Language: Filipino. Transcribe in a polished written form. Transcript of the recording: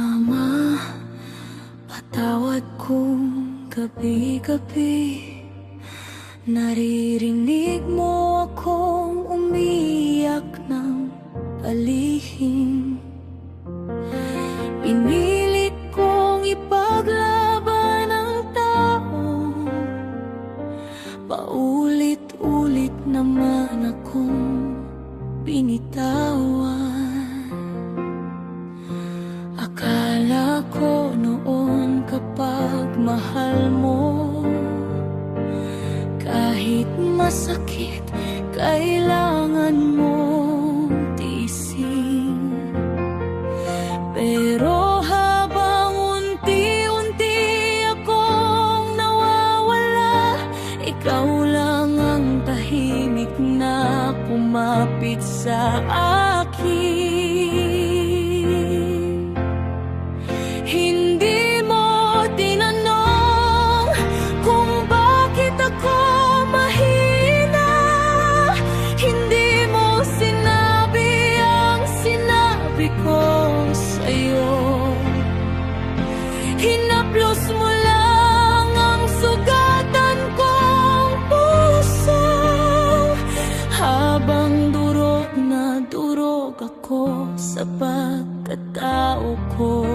Mama, patawad kung gabi-gabi naririnig mo akong umiyak ng palihim. Pinilit kong ipaglaban ang tao, paulit-ulit naman akong binitawan. Akala ko noon kapag mahal mo, kahit masakit, kailangan mong tiisin. Pero habang unti-unti akong nawawala, ikaw lang ang tahimik na kumapit sa akin. Hindi mo tinanong kung bakit ako mahina. Hindi mo sinabi ang sinabi ko sa'yo. Hinaplos mo lang ang sugatan kong puso, habang durog na durog ako sa pagkatao ko.